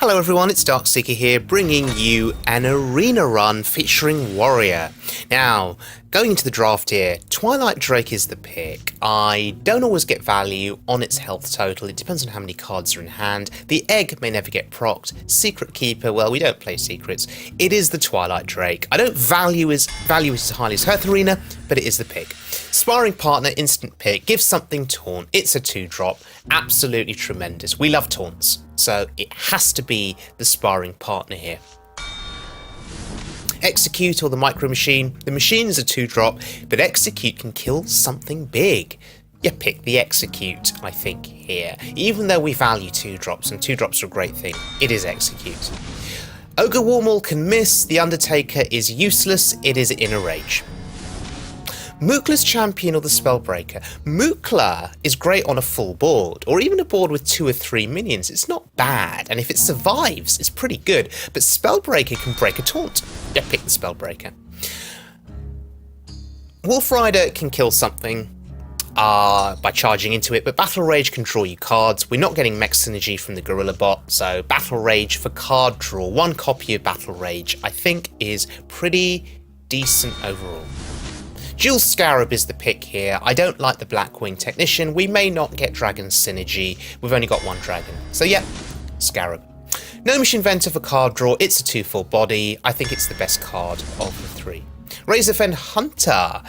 Hello everyone, it's Darkseeker here, bringing you an arena run featuring Warrior. Now, going into the draft here, Twilight Drake is the pick. I don't always get value on its health total, it depends on how many cards are in hand. The egg may never get procced. Secret Keeper, well, we don't play secrets. It is the Twilight Drake. I don't value it as highly as Hearth Arena, but it is the pick. Sparring Partner, instant pick, gives something taunt. It's a 2-drop, absolutely tremendous. We love taunts, so it has to be the Sparring Partner here. Execute or the Micro Machine. The machine is a 2-drop, but Execute can kill something big. You pick the Execute, I think, here. Even though we value 2-drops, and 2-drops are a great thing, it is Execute. Ogre Warmaul can miss. The Undertaker is useless. It is in a rage. Mookla's Champion or the Spellbreaker. Mookla is great on a full board, or even a board with 2 or 3 minions. It's not bad, and if it survives, it's pretty good. But Spellbreaker can break a taunt. Yeah, pick the Spellbreaker. Wolf Rider can kill something by charging into it, but Battle Rage can draw you cards. We're not getting mech synergy from the Gorilla Bot, so Battle Rage for card draw. 1 copy of Battle Rage, I think, is pretty decent overall. Dual Scarab is the pick here. I don't like the Blackwing Technician. We may not get Dragon Synergy. We've only got 1 dragon. So yeah, Scarab. Gnomish Inventor for card draw. It's a 2/4 body. I think it's the best card of the 3. Razorfen Hunter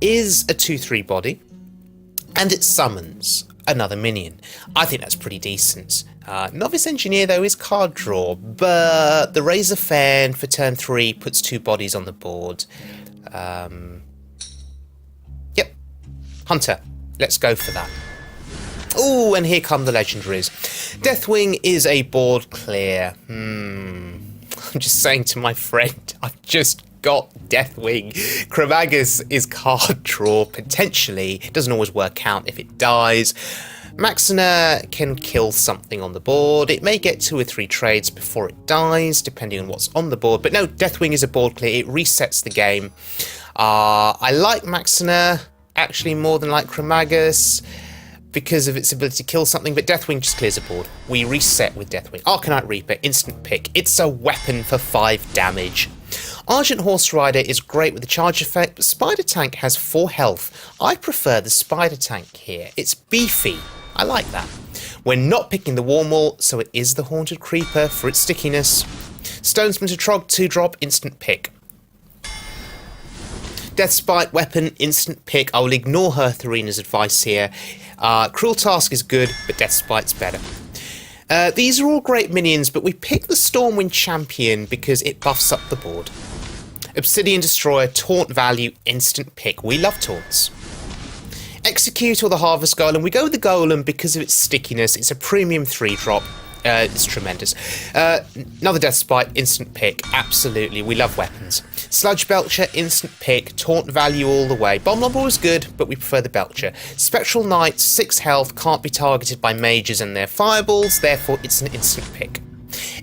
is a 2/3 body, and it summons another minion. I think that's pretty decent. Novice Engineer, though, is card draw, but the Razorfen for turn 3 puts 2 bodies on the board. Yep, Hunter. Let's go for that. Oh, and here come the legendaries. Deathwing is a board clear. I'm just saying to my friend, I've just got Deathwing. Cremagus is card draw, potentially. It doesn't always work out if it dies. Maxina can kill something on the board. It may get 2 or 3 trades before it dies, depending on what's on the board. But no, Deathwing is a board clear. It resets the game. I like Maxina actually more than like Cremagus because of its ability to kill something, but Deathwing just clears a board. We reset with Deathwing. Arcanite Reaper, instant pick. It's a weapon for 5 damage. Argent Horse Rider is great with the charge effect, but Spider Tank has 4 health. I prefer the Spider Tank here. It's beefy. I like that. We're not picking the Warmaul, so it is the Haunted Creeper for its stickiness. Stonesman Trog, 2-drop, instant pick. Deathspite weapon, instant pick. I will ignore Hearth Arena's advice here. Cruel Task is good, but Deathspite's better. These are all great minions, but we pick the Stormwind Champion because it buffs up the board. Obsidian Destroyer, taunt value, instant pick. We love taunts. Execute or the Harvest Golem. We go with the Golem because of its stickiness. It's a premium 3-drop. It's tremendous. Another Deathspite, instant pick. Absolutely, we love weapons. Sludge Belcher, instant pick. Taunt value all the way. Bomb Lobber is good, but we prefer the Belcher. Spectral Knight, 6 health, can't be targeted by mages and their fireballs, therefore it's an instant pick.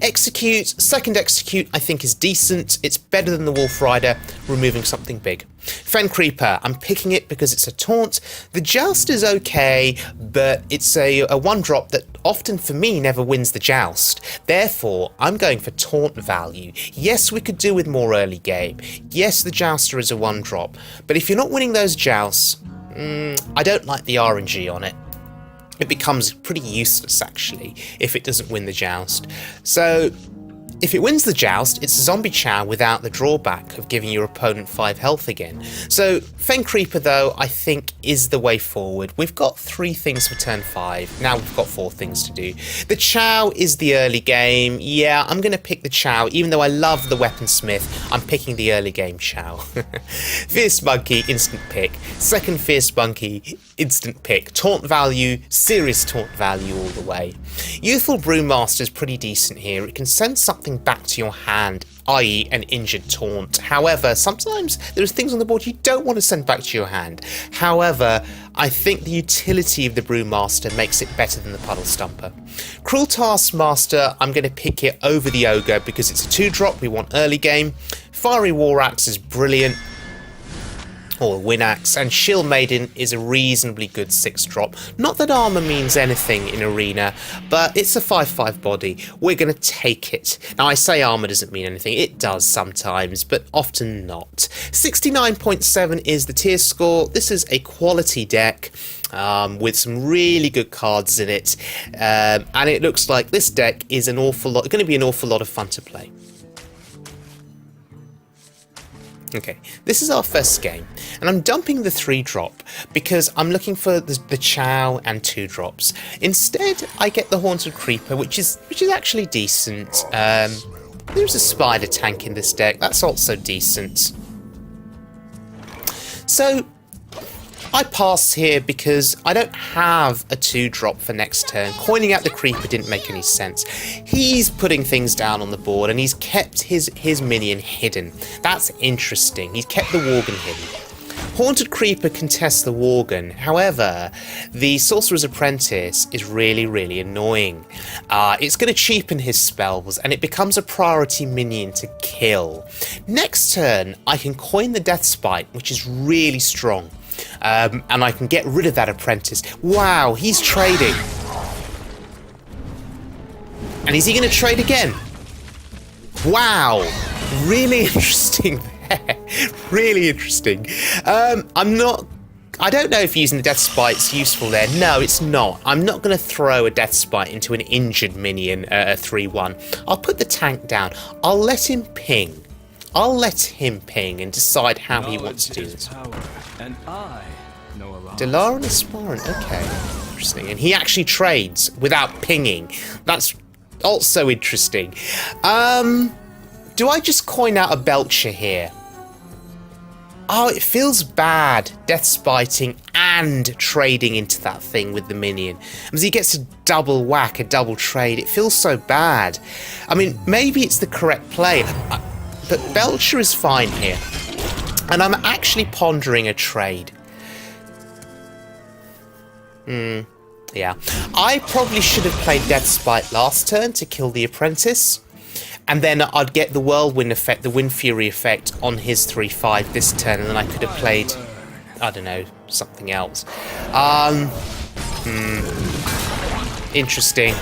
Execute, second Execute I think is decent. It's better than the Wolf Rider, removing something big. Fen Creeper, I'm picking it because it's a taunt. The Joust is okay, but it's a 1-drop that often for me never wins the Joust. Therefore, I'm going for taunt value. Yes, we could do with more early game. Yes, the Jouster is a 1-drop, but if you're not winning those Jousts, I don't like the RNG on it. It becomes pretty useless, actually, if it doesn't win the Joust. So, if it wins the Joust, it's a Zombie Chow without the drawback of giving your opponent 5 health again. So, Fen Creeper, though, I think is the way forward. We've got 3 things for turn 5. Now we've got 4 things to do. The Chow is the early game. Yeah, I'm going to pick the Chow. Even though I love the Weaponsmith, I'm picking the early game Chow. Fierce Monkey, instant pick. Second Fierce Monkey, instant pick. Taunt value, serious taunt value all the way. Youthful Brewmaster is pretty decent here. It can send something back to your hand, i.e. an injured taunt. However, sometimes there's things on the board you don't want to send back to your hand. However, I think the utility of the Brewmaster makes it better than the Puddle Stumper. Cruel Taskmaster, I'm going to pick it over the Ogre because it's a 2-drop, we want early game. Fiery Warax is brilliant. or Winaxe, and Shield Maiden is a reasonably good 6-drop. Not that armor means anything in Arena, but it's a 5/5 body. We're going to take it. Now, I say armor doesn't mean anything. It does sometimes, but often not. 69.7 is the tier score. This is a quality deck with some really good cards in it, and it looks like this deck is going to be an awful lot of fun to play. Okay, this is our first game, and I'm dumping the 3-drop because I'm looking for the Chow and 2-drops. Instead, I get the Haunted Creeper, which is actually decent. There's a Spider Tank in this deck. That's also decent. So I pass here because I don't have a 2-drop for next turn. Coining out the Creeper didn't make any sense. He's putting things down on the board, and he's kept his minion hidden. That's interesting. He's kept the Worgen hidden. Haunted Creeper contests the Worgen. However, the Sorcerer's Apprentice is really, really annoying. It's going to cheapen his spells, and it becomes a priority minion to kill. Next turn, I can coin the Death Spite, which is really strong. And I can get rid of that apprentice. Wow, he's trading. And is he going to trade again? Wow, really interesting there. Really interesting. I don't know if using the Death Spite's useful there. No, it's not. I'm not going to throw a Death Spite into an injured minion at a 3/1. I'll put the tank down. I'll let him ping. And decide how he wants to do this. Delar and Aspirant, okay. Interesting. And he actually trades without pinging. That's also interesting. Do I just coin out a Belcher here? Oh, it feels bad. Death Spiting and trading into that thing with the minion. As he gets a double whack, a double trade. It feels so bad. I mean, maybe it's the correct play. But Belcher is fine here. And I'm actually pondering a trade. Yeah. I probably should have played Death Spite last turn to kill the Apprentice. And then I'd get the Whirlwind effect, the Wind Fury effect on his 3/5 this turn. And then I could have played, I don't know, something else. Interesting.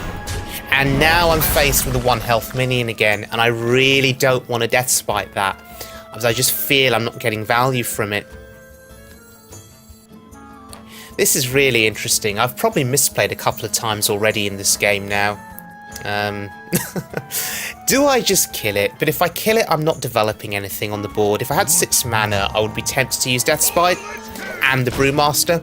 And now I'm faced with a 1 health minion again, and I really don't want to Death Spite that, because I just feel I'm not getting value from it. This is really interesting. I've probably misplayed a couple of times already in this game now. Do I just kill it? But if I kill it, I'm not developing anything on the board. If I had 6 mana, I would be tempted to use Death Spite and the Brewmaster.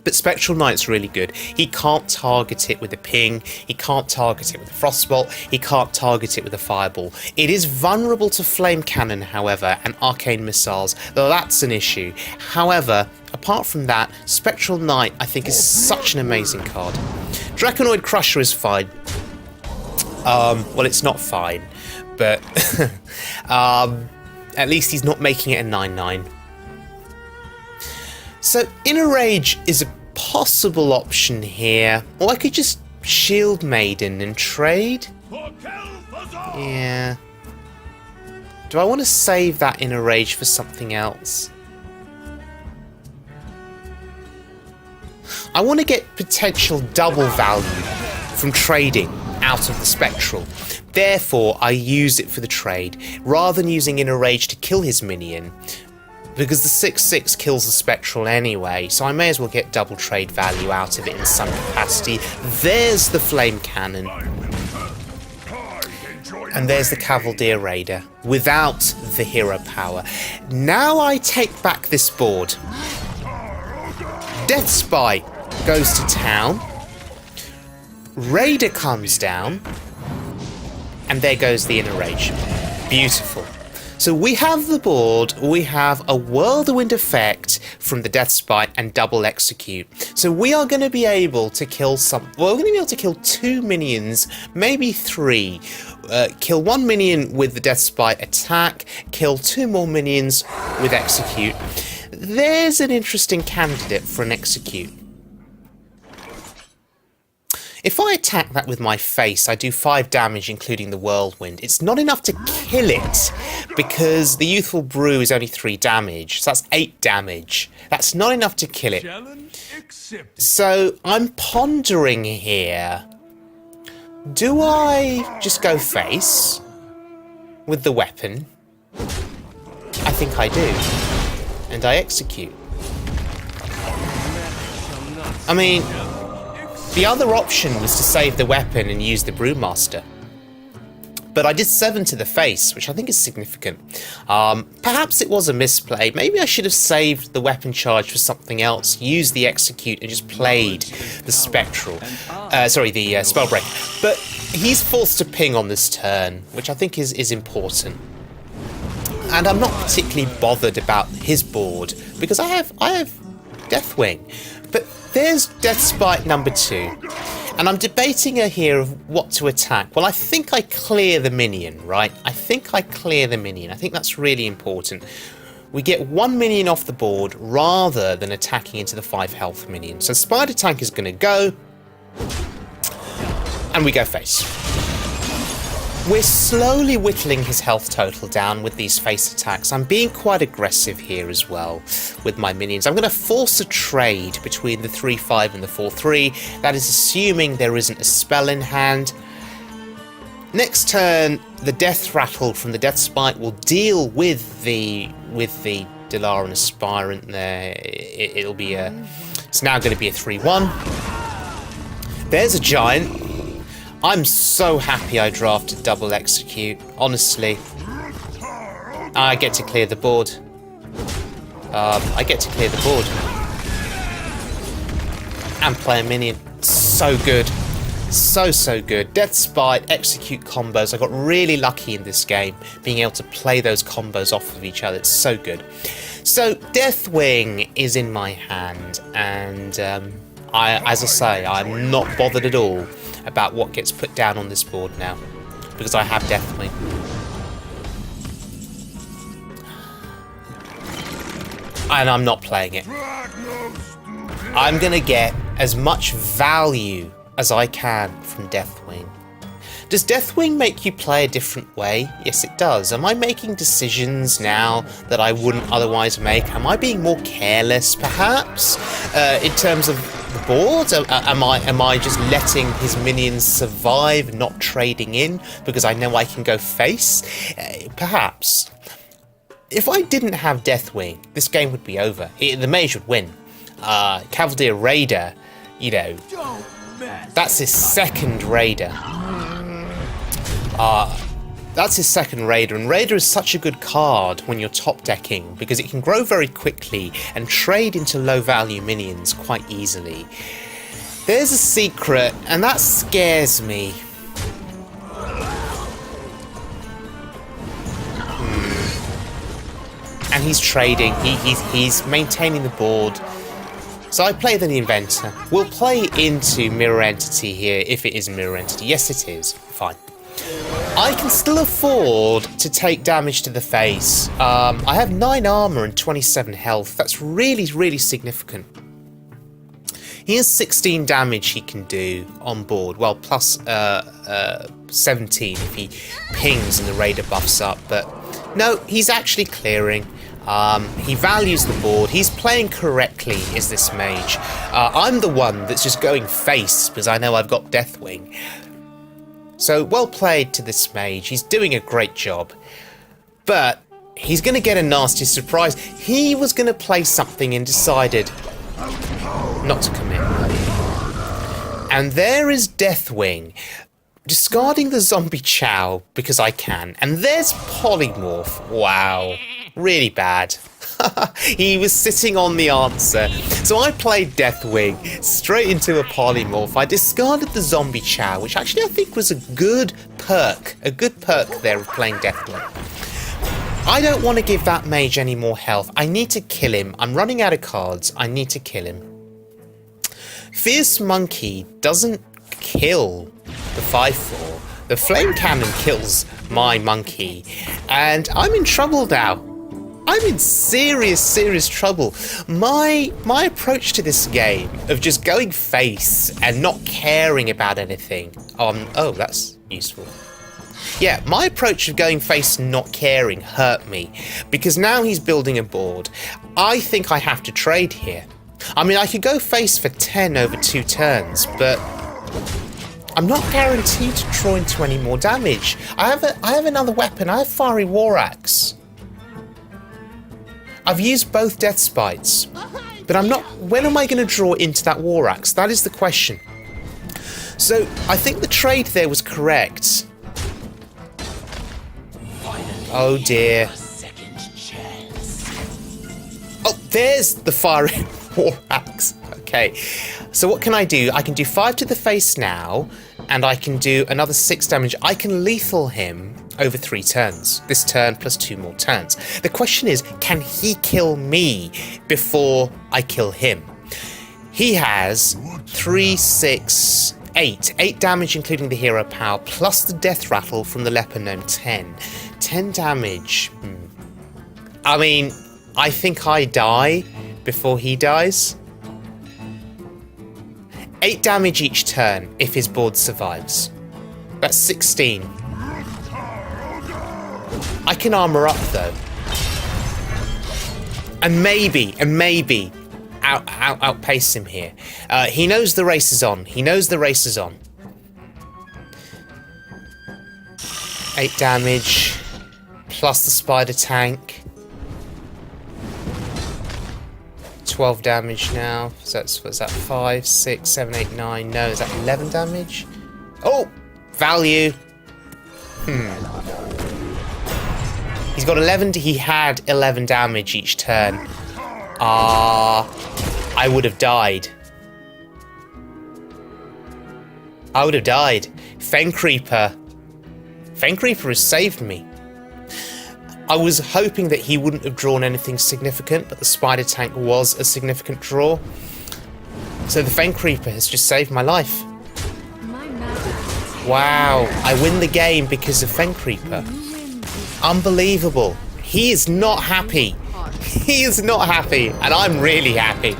But Spectral Knight's really good. He can't target it with a ping, he can't target it with a Frostbolt, he can't target it with a Fireball. It is vulnerable to Flame Cannon, however, and Arcane Missiles, though that's an issue. However, apart from that, Spectral Knight, I think, is such an amazing card. Draconoid Crusher is fine. Well, it's not fine, but at least he's not making it a 9/9. So Inner Rage is a possible option here. Or I could just Shield Maiden and trade. Yeah. Do I want to save that Inner Rage for something else? I want to get potential double value from trading out of the Spectral. Therefore, I use it for the trade, rather than using Inner Rage to kill his minion. Because the 6/6 kills the Spectral anyway, so I may as well get double trade value out of it in some capacity. There's the Flame Cannon. And there's the Cavalier Raider, without the hero power. Now I take back this board. Death Spite goes to town. Raider comes down. And there goes the Inner Rage. Beautiful. So we have the board, we have a Whirlwind effect from the Death Spite and double execute. So we are going to be able to kill we're going to be able to kill 2 minions, maybe 3. Kill 1 minion with the Death Spite attack, kill 2 more minions with execute. There's an interesting candidate for an execute. If I attack that with my face, I do 5 damage, including the whirlwind. It's not enough to kill it, because the Youthful Brew is only 3 damage, so that's 8 damage. That's not enough to kill it. So I'm pondering here. Do I just go face with the weapon? I think I do. And I execute. I mean, the other option was to save the weapon and use the Brewmaster. But I did 7 to the face, which I think is significant. Perhaps it was a misplay. Maybe I should have saved the weapon charge for something else, used the execute, and just played the spectral. The spellbreak. But he's forced to ping on this turn, which I think is important. And I'm not particularly bothered about his board, because I have Deathwing. But there's Deathspite number 2. And I'm debating here of what to attack. Well, I think I clear the minion, right? I think I clear the minion. I think that's really important. We get 1 minion off the board rather than attacking into the 5 health minion. So Spider Tank is going to go. And we go face. We're slowly whittling his health total down with these face attacks. I'm being quite aggressive here as well with my minions. I'm going to force a trade between the 3-5 and the 4-3. That is assuming there isn't a spell in hand. Next turn, the Death Rattle from the Deathspite will deal with the Dilaran Aspirant there. It'll be it's now going to be a 3-1. There's a Giant. I'm so happy I drafted double execute, honestly. I get to clear the board. I get to clear the board. And play a minion. So good. So good. Deathspite, execute combos. I got really lucky in this game, being able to play those combos off of each other. It's so good. So Deathwing is in my hand, and as I say, I'm not bothered at all about what gets put down on this board now, because I have Deathwing. And I'm not playing it. I'm gonna get as much value as I can from Deathwing. Does Deathwing make you play a different way? Yes, it does. Am I making decisions now that I wouldn't otherwise make? Am I being more careless, perhaps, in terms of the board? Am I just letting his minions survive, not trading in, because I know I can go face? Perhaps. If I didn't have Deathwing, this game would be over. The Mage would win. Cavalier Raider, you know, that's his second Raider. That's his second Raider, and Raider is such a good card when you're top decking because it can grow very quickly and trade into low value minions quite easily. There's a secret, and that scares me. And he's trading, he's maintaining the board. So I play the Inventor. We'll play into Mirror Entity here if it is Mirror Entity. Yes, it is. Fine. I can still afford to take damage to the face. I have 9 armor and 27 health. That's really, really significant. He has 16 damage he can do on board. Well, plus 17 if he pings and the Raider buffs up. But no, he's actually clearing. He values the board. He's playing correctly, is this Mage. I'm the one that's just going face because I know I've got Deathwing. So, well played to this Mage. He's doing a great job. But he's going to get a nasty surprise. He was going to play something and decided not to commit. And there is Deathwing, discarding the Zombie Chow because I can. And there's Polymorph. Wow. Really bad. He was sitting on the answer. So I played Deathwing straight into a Polymorph. I discarded the Zombie Chow, which actually I think was a good perk. A good perk there of playing Deathwing. I don't want to give that Mage any more health. I need to kill him. I'm running out of cards. I need to kill him. Fierce Monkey doesn't kill the 5-4. The Flame Cannon kills my monkey. And I'm in trouble now. I'm in serious trouble. My approach to this game of just going face and not caring about anything. Oh, that's useful. Yeah, my approach of going face and not caring hurt me, because now he's building a board. I think I have to trade here. I mean, I could go face for 10 over 2 turns, but I'm not guaranteed to draw into any more damage. I have another weapon. I have Fiery Winaxe. I've used both Death Spites, but I'm not. When am I going to draw into that Winaxe? That is the question. So I think the trade there was correct. Oh dear. Oh, there's the Fiery Winaxe. Okay, so what can I do? I can do 5 to the face now, and I can do another 6 damage. I can lethal him over 3 turns. This turn plus 2 more turns. The question is, can he kill me before I kill him? He has 3, 6, 8. 8 damage including the hero power, plus the death rattle from the leper gnome, 10. 10 damage. I mean, I think I die before he dies. 8 damage each turn if his board survives. That's 16. I can armor up though. And maybe outpace him here. He knows the race is on. 8 damage plus the spider tank. 12 damage now. So that's, what's that? 5, 6, 7, 8, 9. No, is that 11 damage? Oh! Value. He's got 11. He had 11 damage each turn. I would have died. Fen Creeper. Fen Creeper has saved me. I was hoping that he wouldn't have drawn anything significant, but the spider tank was a significant draw. So the Fen Creeper has just saved my life. Wow, I win the game because of Fen Creeper. Unbelievable. He is not happy. He is not happy, and I'm really happy.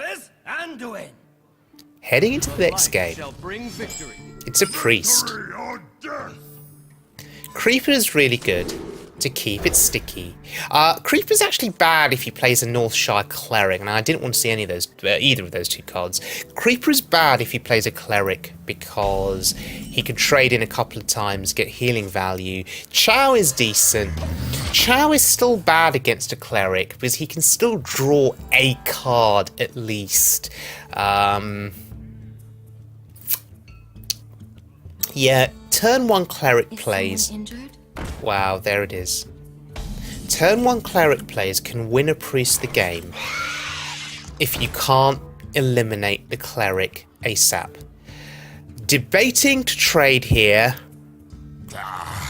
versus Anduin. Heading into the next game, it's a priest. Creeper is really good to keep it sticky. Creeper's actually bad if he plays a Northshire cleric, and I didn't want to see any of those, either of those 2 cards. Creeper is bad if he plays a cleric because he can trade in a couple of times, get healing value. Chow is decent. Chow is still bad against a cleric because he can still draw a card at least. Yeah, turn 1 cleric plays. Wow, there it is. Turn 1 cleric plays can win a priest the game if you can't eliminate the cleric ASAP. Debating to trade here.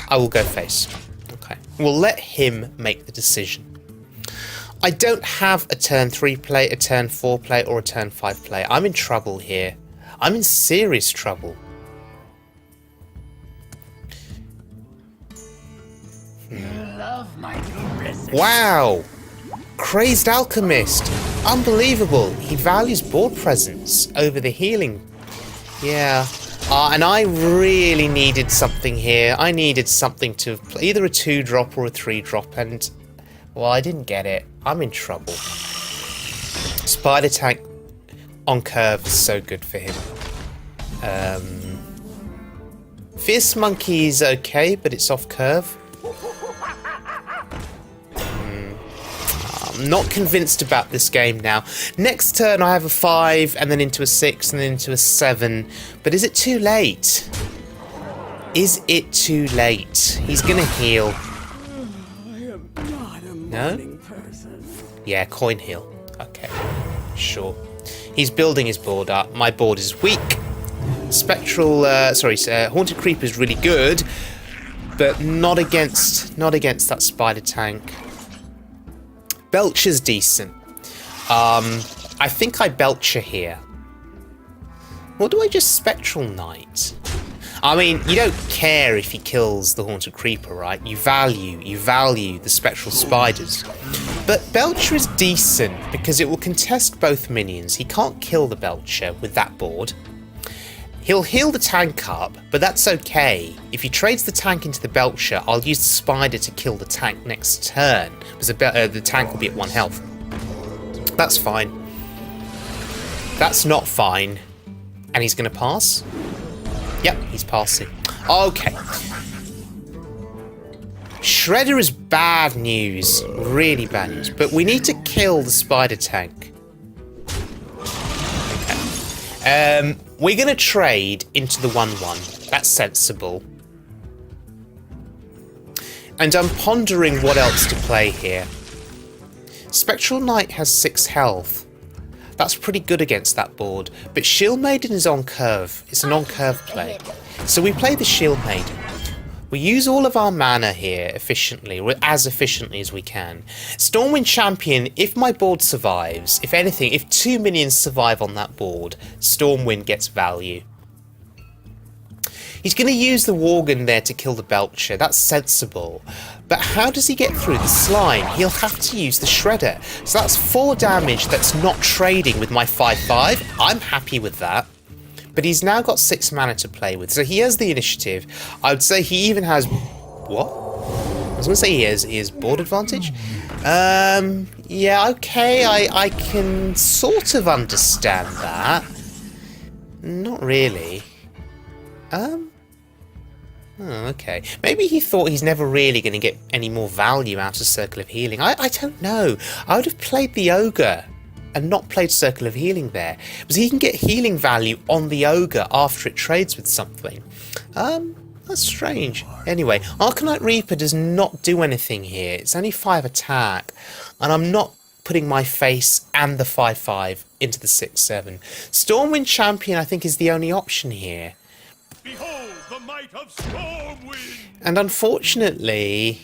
I will go face. Okay. We'll let him make the decision. I don't have a turn 3 play, a turn 4 play, or a turn 5 play. I'm in trouble here. I'm in serious trouble. Wow! Crazed Alchemist! Unbelievable! He values board presence over the healing. Yeah. And I really needed something here. I needed something to play, either a 2-drop or a 3-drop, and well, I didn't get it. I'm in trouble. Spider tank on curve is so good for him. Fierce Monkey is okay, but it's off curve. I'm not convinced about this game now. Next turn I have a 5, and then into a 6, and then into a 7. But is it too late? Is it too late? He's gonna heal. No? Yeah, coin heal. Okay, sure. He's building his board up. My board is weak. Spectral, Haunted Creeper is really good, but not against that spider tank. Belcher's decent. I think I Belcher here. Or do I just Spectral Knight? I mean, you don't care if he kills the Haunted Creeper, right? You value the Spectral Spiders. But Belcher is decent because it will contest both minions. He can't kill the Belcher with that board. He'll heal the tank up, but that's okay. If he trades the tank into the Belcher, I'll use the Spider to kill the tank next turn, because the tank will be at 1 health. That's fine. That's not fine. And he's going to pass? Yep, he's passing. Okay. Shredder is bad news. Really bad news. But we need to kill the Spider tank. Okay. We're going to trade into the 1-1. That's sensible. And I'm pondering what else to play here. Spectral Knight has 6 health. That's pretty good against that board. But Shield Maiden is on curve. It's an on-curve play. So we play the Shield Maiden. We use all of our mana here efficiently, or as efficiently as we can. Stormwind Champion, if my board survives, if anything, if 2 minions survive on that board, Stormwind gets value. He's going to use the Worgen there to kill the Belcher. That's sensible. But how does he get through the slime? He'll have to use the Shredder. So that's 4 damage that's not trading with my 5/5. I'm happy with that. But he's now got 6 mana to play with. So he has the initiative. I would say he even has... What? I was going to say he has board advantage. Yeah, okay. I can sort of understand that. Not really. Oh, okay. Maybe he thought he's never really going to get any more value out of Circle of Healing. I don't know. I would have played the Ogre and not played Circle of Healing there. Because he can get healing value on the Ogre after it trades with something. That's strange. Anyway, Arcanite Reaper does not do anything here. It's only 5 attack. And I'm not putting my face and the 5/5 into the 6/7. Stormwind Champion, I think, is the only option here. Behold the might of Stormwind! And unfortunately...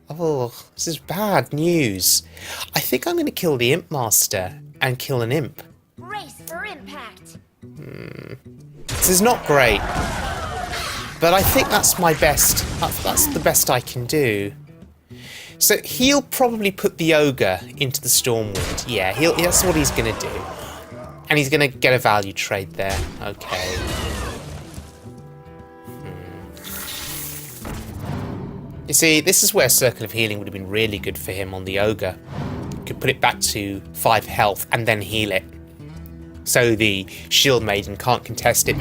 Oh, this is bad news. I think I'm going to kill the Imp Master and kill an Imp. Race for impact. This is not great. But I think that's my best. That's the best I can do. So he'll probably put the Ogre into the Stormwind. Yeah, that's what he's going to do. And he's going to get a value trade there. Okay. You see, this is where Circle of Healing would have been really good for him on the Ogre. Could put it back to 5 health and then heal it. So the Shield Maiden can't contest it.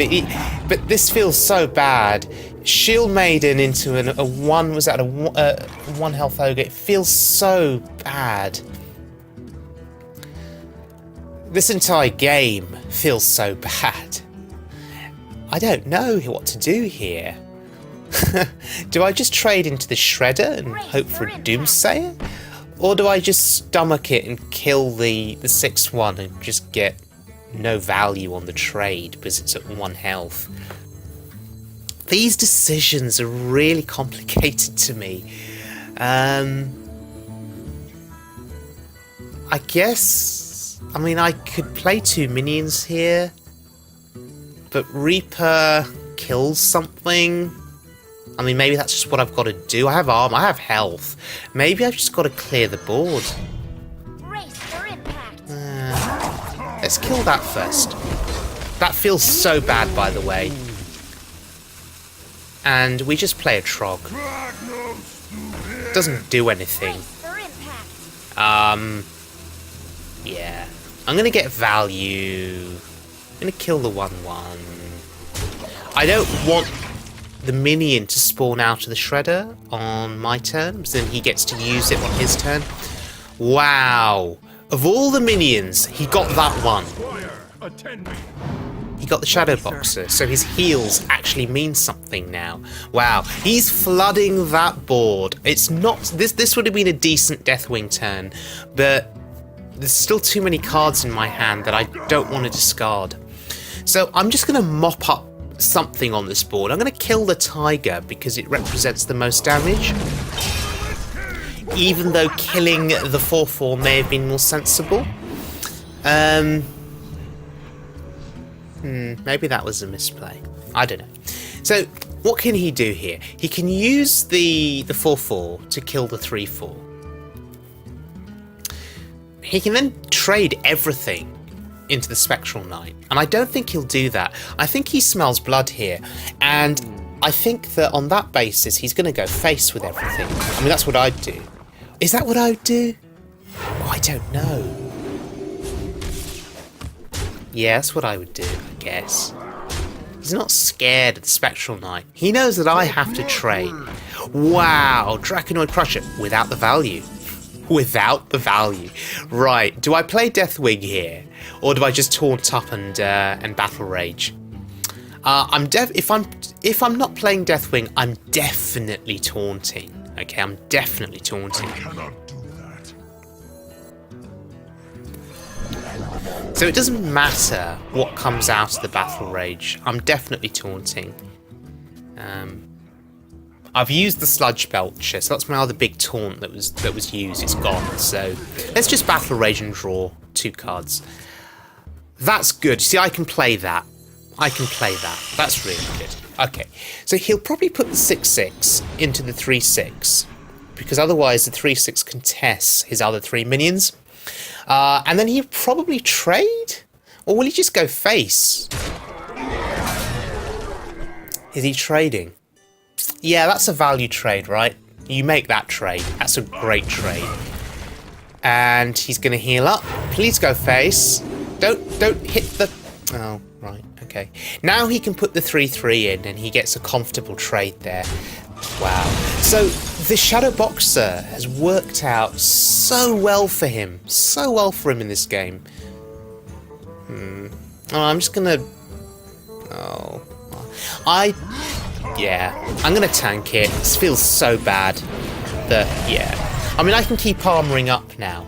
But this feels so bad. Shield Maiden into a 1... Was that a 1 health Ogre? It feels so bad. This entire game feels so bad. I don't know what to do here. Do I just trade into the Shredder and hope for a Doomsayer? Or do I just stomach it and kill the 6/1 and just get no value on the trade because it's at 1 health? These decisions are really complicated to me. I guess... I mean, I could play 2 minions here. But Reaper kills something... I mean, maybe that's just what I've got to do. I have armor, I have health. Maybe I've just got to clear the board. Race for impact. Let's kill that first. That feels so bad, by the way. And we just play a Trog. Doesn't do anything. Race for impact. Yeah. I'm going to get value. I'm going to kill the 1/1. I don't want the minion to spawn out of the Shredder on my turn, so then he gets to use it on his turn. Wow. Of all the minions, he got that one. He got the Shadow Boxer, so his heals actually mean something now. Wow. He's flooding that board. It's not... This would have been a decent Deathwing turn, but there's still too many cards in my hand that I don't want to discard. So I'm just going to mop up something on this board. I'm going to kill the Tiger because it represents the most damage. Even though killing the 4/4 may have been more sensible. Maybe that was a misplay. I don't know. So So what can he do here? He can use the 4/4 to kill the 3/4. He can then trade everything into the Spectral Knight, and I don't think he'll do that. I think he smells blood here, and I think that on that basis he's going to go face with everything. I mean, that's what I'd do. Is that what I'd do? Oh, I don't know. Yeah, that's what I would do, I guess. He's not scared of the Spectral Knight. He knows that I have to trade. Wow, Draconoid Crusher without the value. Without the value. Right, do I play Deathwing here? Or do I just taunt up and Battle Rage? If I'm not playing Deathwing, I'm definitely taunting. Okay, I'm definitely taunting. I cannot do that. So it doesn't matter what comes out of the Battle Rage. I'm definitely taunting. I've used the Sludge Belcher, so that's my other big taunt that was used. It's gone. So let's just Battle Rage and draw 2 cards. That's good. See, I can play that. I can play that. That's really good. Okay, so he'll probably put the 6/6 into the 3/6, because otherwise the 3/6 contests his other 3 minions. And then he'll probably trade? Or will he just go face? Is he trading? Yeah, that's a value trade, right? You make that trade. That's a great trade. And he's going to heal up. Please go face. Don't hit the... Oh, right, okay. Now he can put the 3/3 in and he gets a comfortable trade there. Wow. So the Shadow Boxer has worked out so well for him. So well for him in this game. Oh, I'm just going to... Oh. Yeah, I'm going to tank it. This feels so bad that, yeah. I mean, I can keep armoring up now.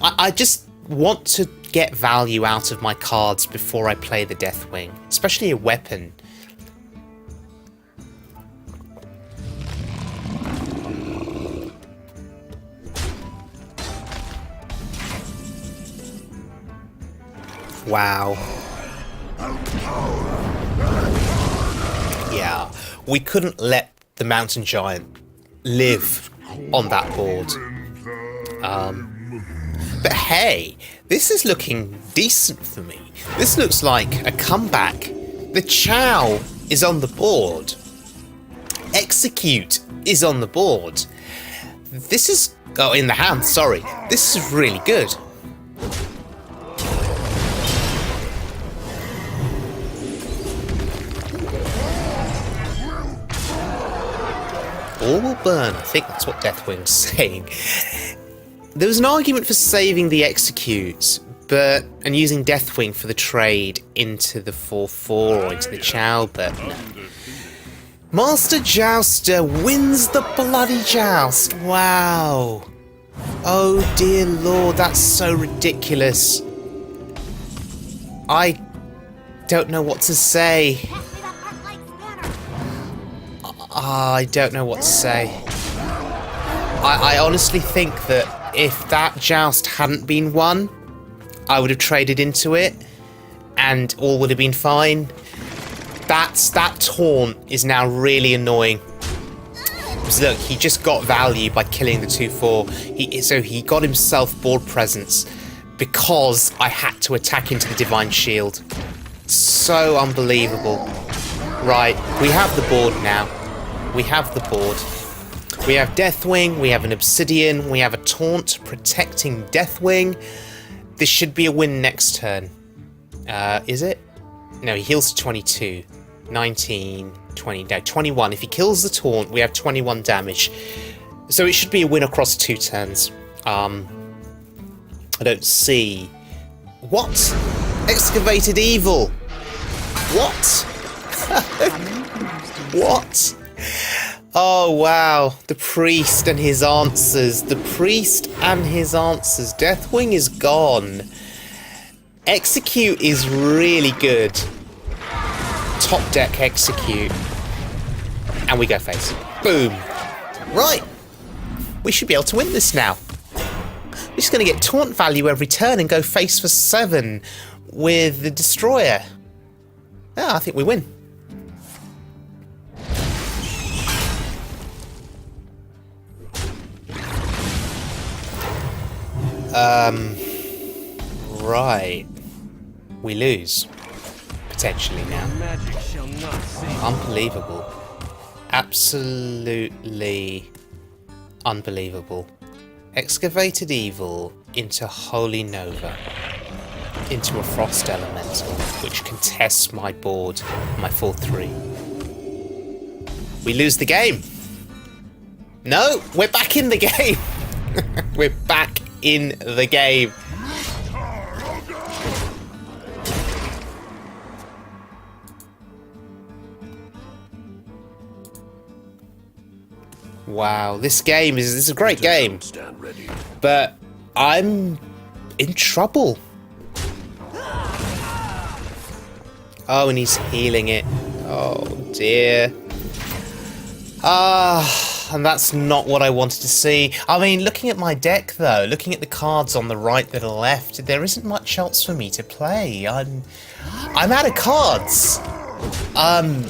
I just want to get value out of my cards before I play the Deathwing, especially a weapon. Wow. Yeah, we couldn't let the Mountain Giant live on that board. But hey, this is looking decent for me. This looks like a comeback. The Chow is on the board. Execute is on the board. This is... Oh, in the hand, sorry. This is really good. All will burn. I think that's what Deathwing's saying. There was an argument for saving the Execute, and using Deathwing for the trade into the 4/4 or into the Chow, but no. Master Jouster wins the bloody joust. Wow. Oh dear lord, that's so ridiculous. I don't know what to say. I don't know what to say. I honestly think that if that joust hadn't been won, I would have traded into it, and all would have been fine. That taunt is now really annoying. Because look, he just got value by killing the 2/4. So he got himself board presence because I had to attack into the Divine Shield. So unbelievable. Right, we have the board now. We have the board. We have Deathwing, we have an Obsidian, we have a taunt protecting Deathwing. This should be a win next turn. Is it? No, he heals to 22. 19, 20, no, 21. If he kills the taunt, we have 21 damage. So it should be a win across 2 turns. I don't see... What? Excavated Evil! What? What? Oh, wow. The priest and his answers. The priest and his answers. Deathwing is gone. Execute is really good. Top deck Execute. And we go face. Boom. Right. We should be able to win this now. We're just going to get taunt value every turn and go face for 7 with the Destroyer. Yeah, I think we win. Right. We lose. Potentially now. Magic shall not save. Unbelievable. Absolutely unbelievable. Excavated Evil into Holy Nova. Into a Frost Elemental, which contests my board, my 4-3. We lose the game. No, we're back in the game. We're back in the game. Wow, this is a great game, but I'm in trouble. Oh, and he's healing it. Oh dear. And that's not what I wanted to see. I mean, looking at my deck though, looking at the cards on the right that are left, there isn't much else for me to play. I'm out of cards. I'm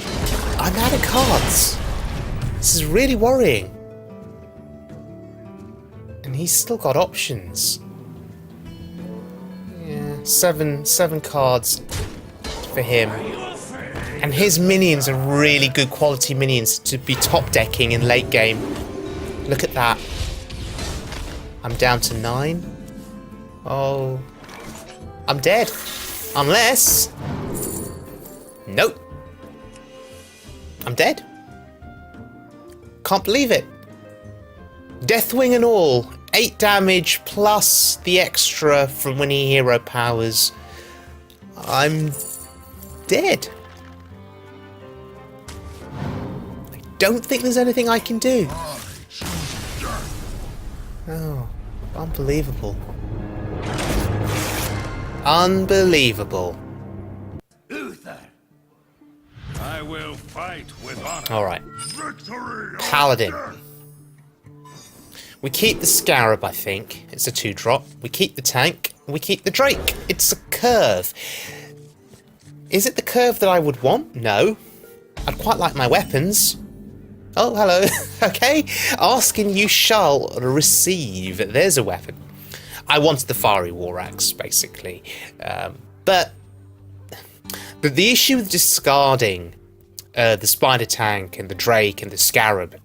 out of cards. This is really worrying. And he's still got options. Yeah, seven cards for him. And his minions are really good quality minions to be top decking in late game. Look at that. I'm down to 9. Oh. I'm dead. Unless... Nope. I'm dead. Can't believe it. Deathwing and all. 8 damage plus the extra from when he hero powers. I'm dead. I don't think there's anything I can do. Oh, unbelievable. Unbelievable. Uther, I will fight with honor. Alright. Victory. Paladin. We keep the Scarab, I think. It's a 2-drop. We keep the tank. We keep the Drake. It's a curve. Is it the curve that I would want? No. I'd quite like my weapons. Oh, hello. Okay. Asking you shall receive. There's a weapon. I wanted the Fiery War Axe, basically. But the issue with discarding the Spider Tank and the Drake and the Scarab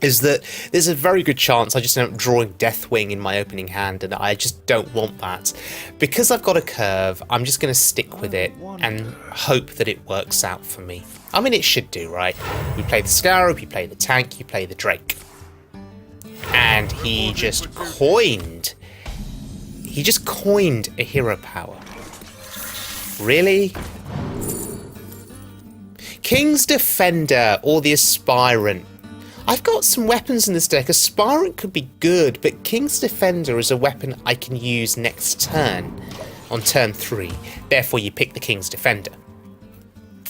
is that there's a very good chance I just end up drawing Deathwing in my opening hand, and I just don't want that. Because I've got a curve, I'm just going to stick with it and hope that it works out for me. I mean, it should do, right? We play the Scarab, you play the tank, you play the Drake. And he just coined a hero power. Really? King's Defender or the Aspirant. I've got some weapons in this deck. Aspirant could be good, but King's Defender is a weapon I can use next turn, on turn 3. Therefore, you pick the King's Defender.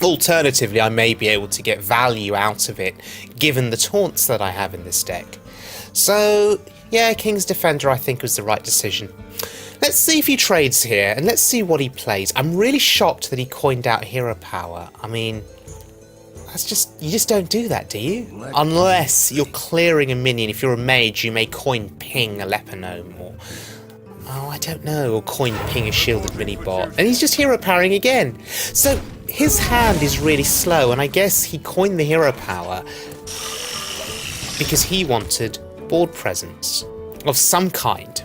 Alternatively, I may be able to get value out of it, given the taunts that I have in this deck. So, yeah, King's Defender I think was the right decision. Let's see if he trades here, and let's see what he plays. I'm really shocked that he coined out hero power. I mean... you just don't do that, do you? Unless you're clearing a minion. If you're a mage, you may coin ping a Leponome, or... Oh, I don't know, or coin ping a shielded mini-bot. And he's just hero powering again. So, his hand is really slow, and I guess he coined the hero power because he wanted board presence of some kind.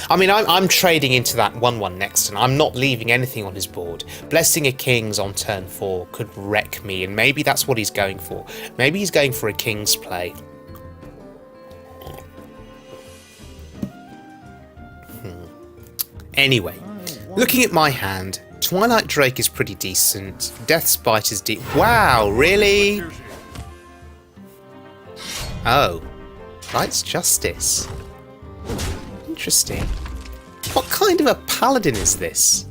I mean, I'm trading into that 1-1 next turn. I'm not leaving anything on his board. Blessing a King's on turn 4 could wreck me, and maybe that's what he's going for. Maybe he's going for a King's play. Anyway, looking at my hand, Twilight Drake is pretty decent. Death Spite is deep. Wow, really? Oh. Light's Justice. Interesting. What kind of a paladin is this?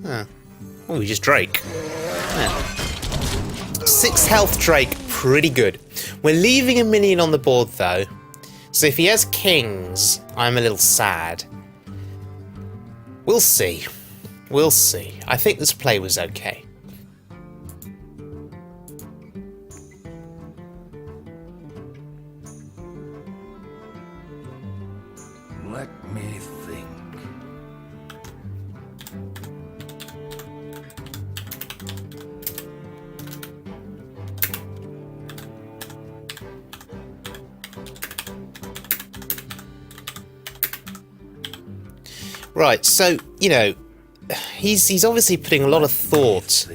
Huh. Oh, he's just Drake. Yeah. 6 health Drake, pretty good. We're leaving a minion on the board though. So if he has kings, I'm a little sad. We'll see. We'll see. I think this play was okay. Right, so, you know, he's obviously putting a lot of thought.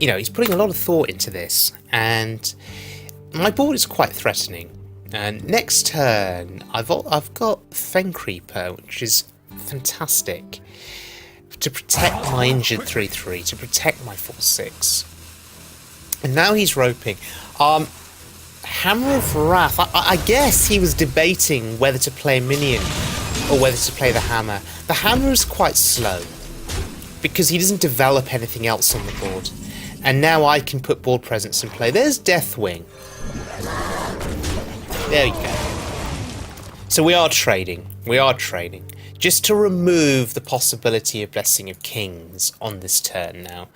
You know, he's putting a lot of thought into this, and my board is quite threatening. And next turn, I've got Fen Creeper, which is fantastic, to protect my injured 3/3, to protect my 4/6. And now he's roping. Hammer of Wrath. I guess he was debating whether to play a minion or whether to play the hammer. The hammer is quite slow because he doesn't develop anything else on the board. And now I can put board presence in play. There's Deathwing. There you go. So we are trading. We are trading. Just to remove the possibility of Blessing of Kings on this turn now.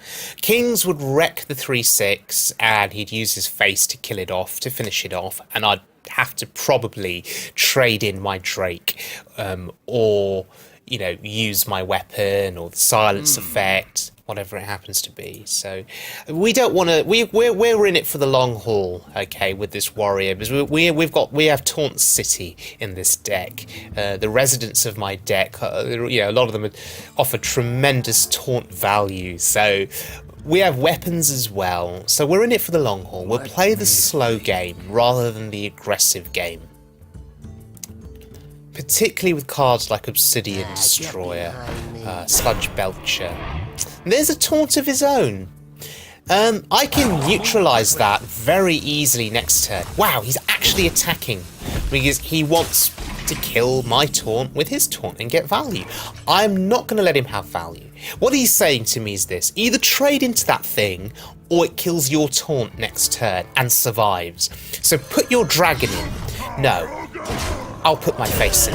Kings would wreck the 3/6 and he'd use his face to kill it off, to finish it off, and I'd have to probably trade in my Drake or, you know, use my weapon or the silence effect, whatever it happens to be. So we don't want to. We're in it for the long haul, okay, with this warrior, because we have Taunt City in this deck. The residents of my deck, you know, a lot of them offer tremendous taunt value. So we have weapons as well. So we're in it for the long haul. We'll play the slow game rather than the aggressive game. Particularly with cards like Obsidian Destroyer, Sludge Belcher. And there's a taunt of his own. I can neutralise that very easily next turn. Wow, he's actually attacking because he wants to kill my taunt with his taunt and get value. I'm not going to let him have value. What he's saying to me is this: either trade into that thing or it kills your taunt next turn and survives. So put your dragon in. No, I'll put my face in.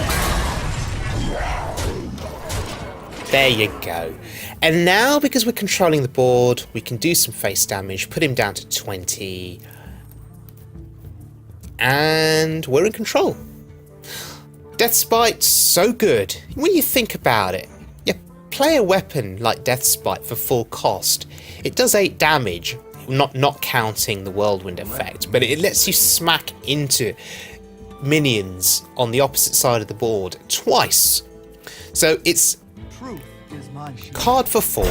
There you go. And now, because we're controlling the board, we can do some face damage, put him down to 20. And we're in control. Death Spite, so good. When you think about it, you play a weapon like Death Spite for full cost. It does 8 damage, not counting the Whirlwind effect, but it lets you smack into minions on the opposite side of the board twice. So it's card for 4,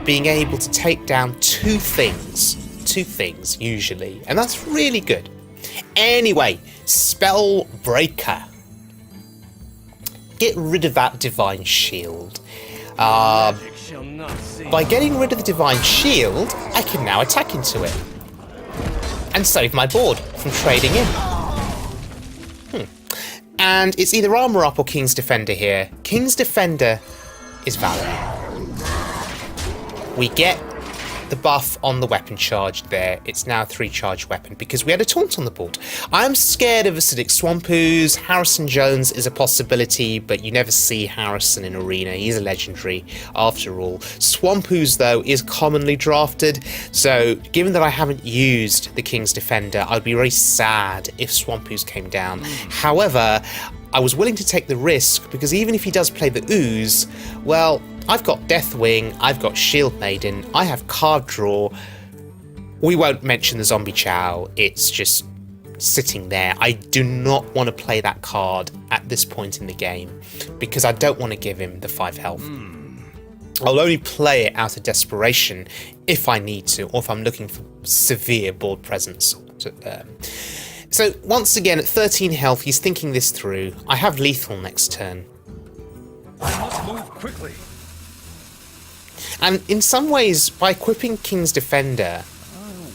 being able to take down two things usually, and that's really good. Anyway, Spell Breaker. Get rid of that Divine Shield. By getting rid of the Divine Shield, I can now attack into it and save my board from trading in. And it's either Armour Up or King's Defender here. King's Defender is valid. We get the buff on the weapon charge there. It's now a 3-charge weapon because we had a taunt on the board. I'm scared of Acidic Swampoos. Harrison Jones is a possibility, but you never see Harrison in Arena. He's a legendary after all. Swampoos, though, is commonly drafted, so given that I haven't used the King's Defender, I'd be very sad if Swampoos came down. However, I was willing to take the risk because even if he does play the Ooze, well, I've got Deathwing, I've got Shield Maiden, I have card draw. We won't mention the Zombie Chow, it's just sitting there. I do not want to play that card at this point in the game because I don't want to give him the 5 health. I'll only play it out of desperation if I need to, or if I'm looking for severe board presence. So once again, at 13 health, he's thinking this through. I have lethal next turn. I must move quickly. And in some ways, by equipping King's Defender,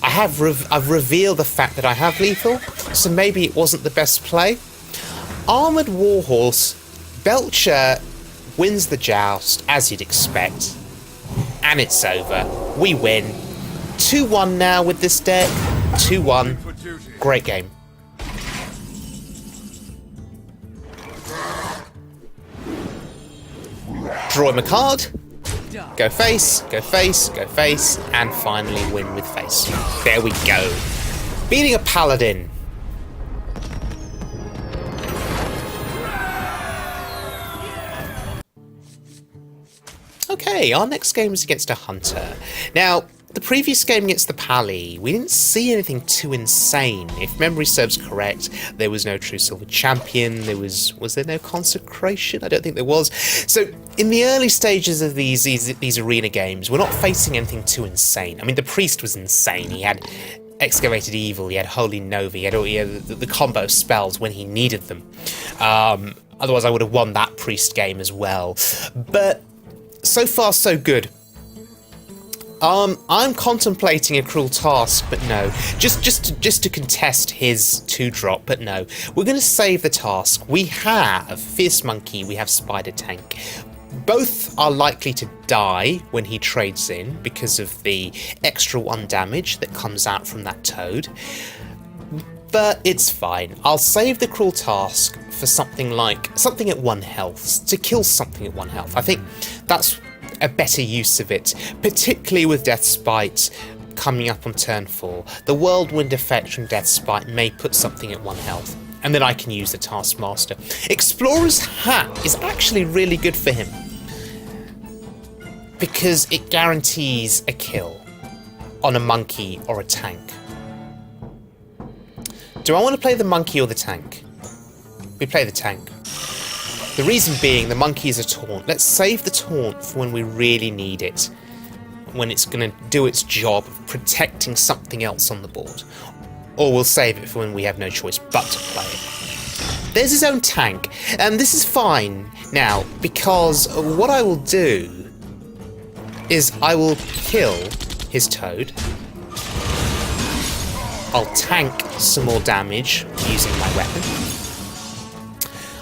I've revealed the fact that I have lethal, so maybe it wasn't the best play. Armoured Warhorse, Belcher wins the joust, as you'd expect. And it's over. We win. 2-1 now with this deck. 2-1. Great game. Draw him a card. Go face, go face, go face, and finally win with face. There we go. Beating a Paladin. Okay, our next game is against a Hunter. Now, the previous game against the Pally, we didn't see anything too insane. If memory serves correct, there was no true silver champion. Was there no consecration? I don't think there was. So in the early stages of these arena games, we're not facing anything too insane. I mean, the priest was insane. He had Excavated Evil, he had Holy Nova, he had the combo spells when he needed them. Otherwise, I would have won that priest game as well. But so far, so good. I'm contemplating a cruel task, but no. Just to contest his 2-drop, but no. We're going to save the task. We have Fierce Monkey, we have Spider Tank. Both are likely to die when he trades in because of the extra 1 damage that comes out from that toad. But it's fine. I'll save the cruel task for something at 1 health, to kill something at 1 health. I think that's a better use of it, particularly with Death Spite coming up on turn 4. The Whirlwind effect from Death Spite may put something at 1 health, and then I can use the Taskmaster. Explorer's Hat is actually really good for him, because it guarantees a kill on a monkey or a tank. Do I want to play the monkey or the tank? We play the tank. The reason being, the monkey is a taunt. Let's save the taunt for when we really need it. When it's going to do its job of protecting something else on the board. Or we'll save it for when we have no choice but to play it. There's his own tank. And this is fine now, because what I will do is I will kill his toad. I'll tank some more damage using my weapon.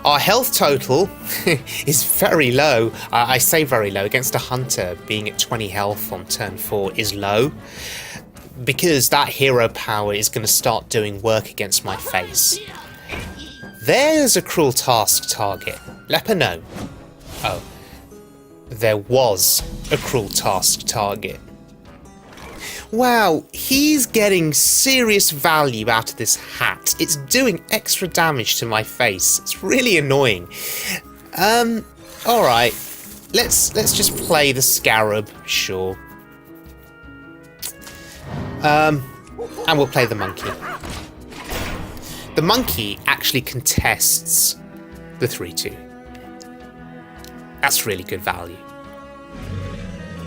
Our health total is very low. I say very low. Against a hunter, being at 20 health on turn 4 is low, because that hero power is going to start doing work against my face. There's a cruel task target. Leper, no. Oh. There was a cruel task target. Wow, he's getting serious value out of this hat. It's doing extra damage to my face. It's really annoying. Alright. Let's just play the Scarab, sure. And we'll play the monkey. The monkey actually contests the 3-2. That's really good value.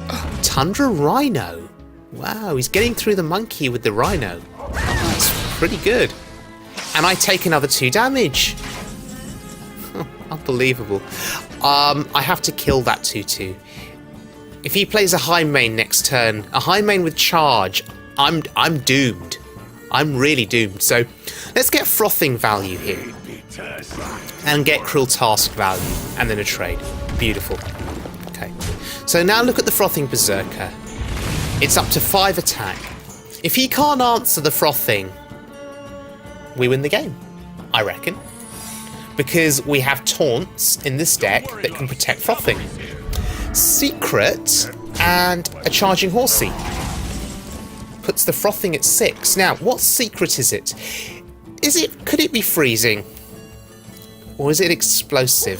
Oh, Tundra Rhino. Wow, he's getting through the monkey with the rhino. That's pretty good. And I take another 2 damage. Unbelievable. I have to kill that 2-2. If he plays a high main next turn, a high main with charge, I'm doomed. I'm really doomed. So let's get frothing value here. And get cruel task value. And then a trade. Beautiful. Okay. So now look at the Frothing Berserker. It's up to 5 attack. If he can't answer the frothing, we win the game, I reckon. Because we have taunts in this deck that can protect frothing. Secret and a charging horsey. Puts the frothing at 6. Now, what secret is it? Could it be freezing? Or is it explosive?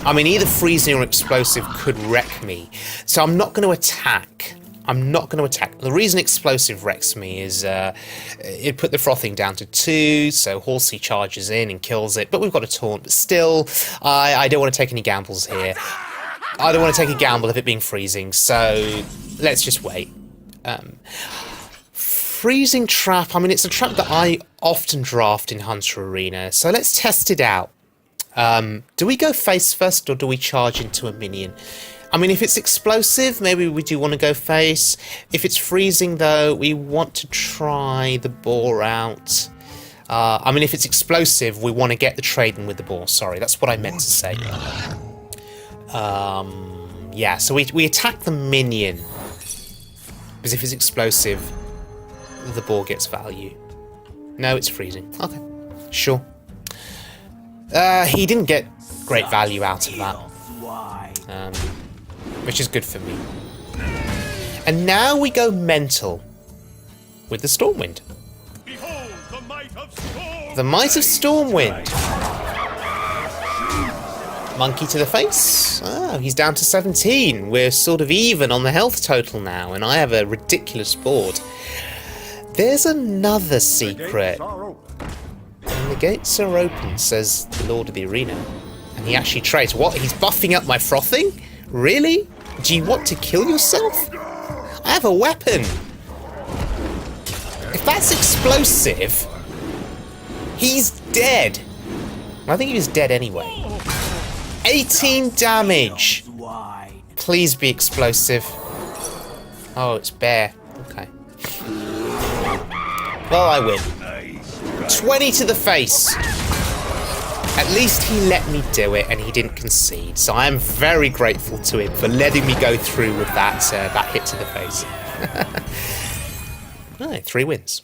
I mean, either freezing or explosive could wreck me. So I'm not going to attack. The reason explosive wrecks me is it put the frothing down to 2, so Horsey charges in and kills it. But we've got a taunt. But still, I don't want to take any gambles here. I don't want to take a gamble of it being freezing, so let's just wait. Freezing trap. I mean, it's a trap that I often draft in Hunter Arena, so let's test it out. Do we go face first or do we charge into a minion? I mean, if it's explosive, maybe we do want to go face. If it's freezing, though, we want to try the boar out. I mean, if it's explosive, we want to get the trade in with the boar. Sorry, that's what I meant to say. Yeah, so we attack the minion. Because if it's explosive, the boar gets value. No, it's freezing. Okay, sure. He didn't get great value out of that, which is good for me. And now we go mental with the Stormwind. Behold, the might of Stormwind. The might of Stormwind. Monkey to the face. Oh, he's down to 17. We're sort of even on the health total now, and I have a ridiculous board. There's another secret. And the gates are open, says the Lord of the Arena. And he actually trades. What? He's buffing up my frothing? Really? Do you want to kill yourself? I have a weapon. If that's explosive, he's dead. I think he was dead anyway. 18 damage. Please be explosive. Oh, it's bear. Okay. Well, I win. 20 to the face. At least he let me do it and he didn't concede. So I am very grateful to him for letting me go through with that hit to the face. Alright, 3 wins.